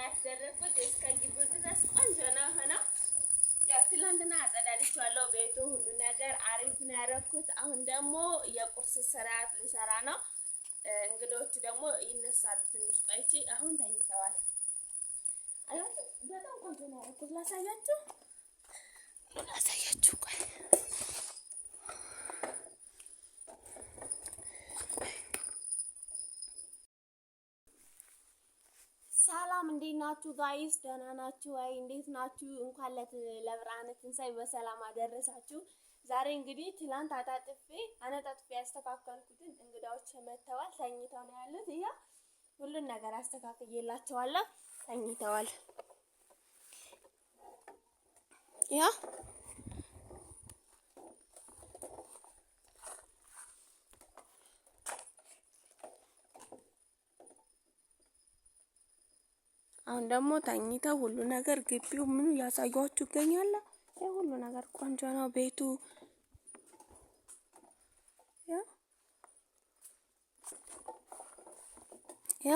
ያስደረኩት እስከ ግቢው ድረስ ቆንጆ ነው ሆነ። ያው ትላንትና አጸዳድቼዋለሁ። ቤቱ ሁሉ ነገር አሪፍ ነው ያደረኩት። አሁን ደግሞ የቁርስ ስርዓት ልሰራ ነው። እንግዶች ደግሞ ይነሳሉ ትንሽ ቆይቼ። አሁን ተኝተዋል። አይወት በጣም ቆንጆ ነው ያደረኩት። ላሳያችሁ ቆይ ሰላም እንዴት ናችሁ ጋይስ? ደህና ናችሁ ወይ? እንዴት ናችሁ? እንኳን ለብርሃነ ትንሣኤ በሰላም አደረሳችሁ። ዛሬ እንግዲህ ትላንት አነጣጥፌ ያስተካከልኩትን እንግዳዎች መተዋል። ተኝተው ነው ያሉት። ይሄ ሁሉን ነገር አስተካክዬላቸዋለሁ። ተኝተዋል። ያ አሁን ደግሞ ተኝተው ሁሉ ነገር ግቢው ምኑ ያሳያችሁ ይገኛል። ሁሉ ነገር ቆንጆ ነው ቤቱ። ያ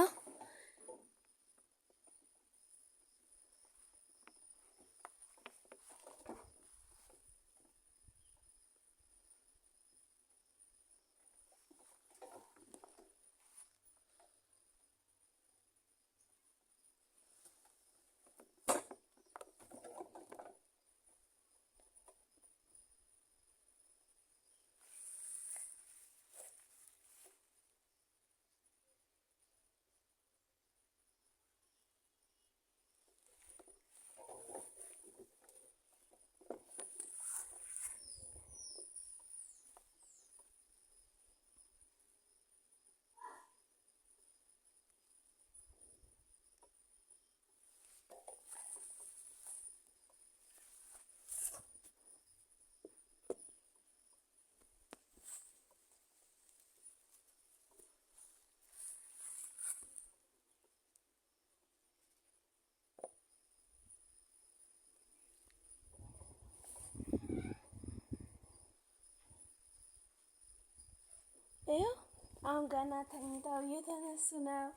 አሁን ገና ተኝተው እየተነሱ ነው።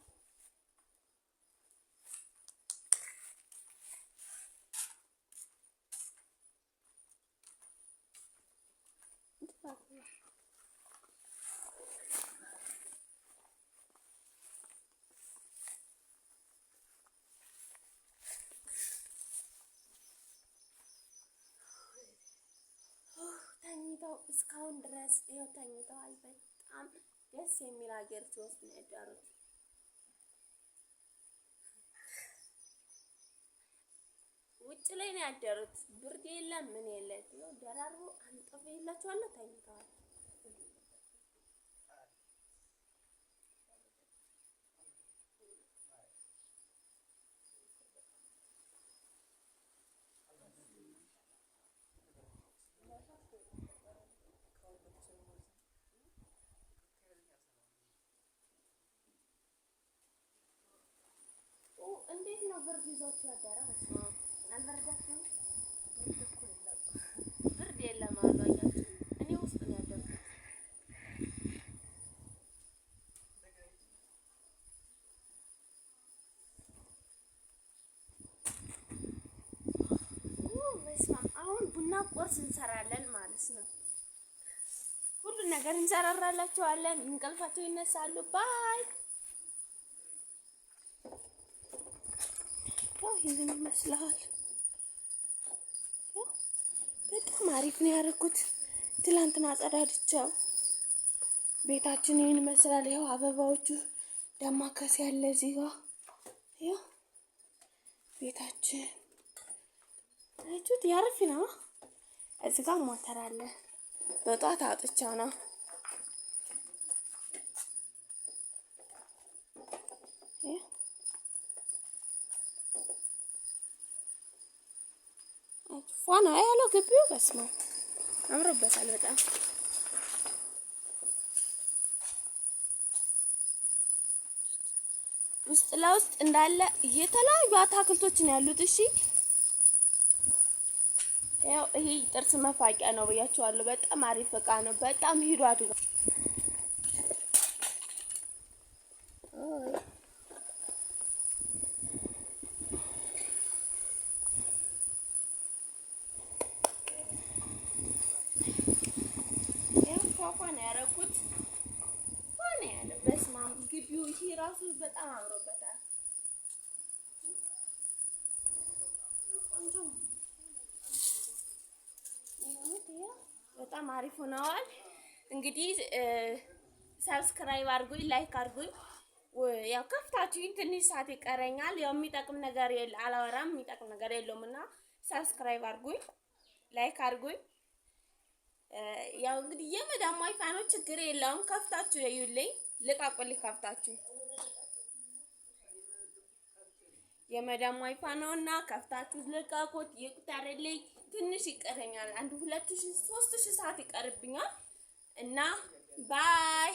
ተኝተው እስካሁን ድረስ ይኸው ተኝተዋል። በጣም ደስ የሚል ሀገር ሲወስድ ነው ያደሩት። ውጭ ላይ ነው ያደሩት። ብርድ የለም ምን የለም። ነው ደራርቦ አንጥፌ ይላቸዋለሁ። ተኝተዋል። እንዴት ነው ብርድ ይዟችሁ ያደረው? አልበረዳችሁም? ብርድ የለም አሉ። አያችሁ እኔ ውስጥ ነው ያደረኩት። አሁን ቡና ቁርስ እንሰራለን ማለት ነው። ሁሉን ነገር እንሰራራላችኋለን። እንቅልፋቸው ይነሳሉ። ባይ ይሄን ይመስላል። በጣም አሪፍ ነው ያደረኩት። ትላንትና አጸዳድቻው ቤታችን ይሄን ይመስላል። ይኸው አበባዎቹ ደማከስ ያለ እዚህ ጋር ይኸው ቤታችን አይቱት ያርፍ ነው። እዚህ ጋር ሞተር አለ። በጧት አውጥቻው ነው። ዋና ያለው ግቢው በስማ አምሮበታል በጣም። ውስጥ ለውስጥ እንዳለ የተለያዩ አትክልቶች ነው ያሉት። እሺ ያው ይሄ ጥርስ መፋቂያ ነው ብያችኋለሁ። በጣም አሪፍ እቃ ነው። በጣም ሂዱ አድርጉ። ነው ያደረኩት። ዋና ያለ በስማም ግቢው ይሄ ራሱ በጣም አምሮበታል። በጣም አሪፍ ሆነዋል። እንግዲህ ሰብስክራይብ አድርጉኝ፣ ላይክ አድርጉኝ። ያው ከፍታችሁኝ ትንሽ ሰዓት ይቀረኛል። ያው የሚጠቅም ነገር አላወራም፣ የሚጠቅም ነገር የለውምና ሰብስክራይብ አድርጉኝ፣ ላይክ አድርጉኝ። ያው እንግዲህ የመዳም ዋይፋይ ነው፣ ችግር የለውም። ከፍታችሁ እዩልኝ፣ ልቃቁልኝ። ከፍታችሁ የመዳም ዋይፋይ ነውና ከፍታችሁ ልቃቁት። ይቁጠርልኝ፣ ትንሽ ይቀረኛል። 1 2 3 ሰዓት ይቀርብኛል እና ባይ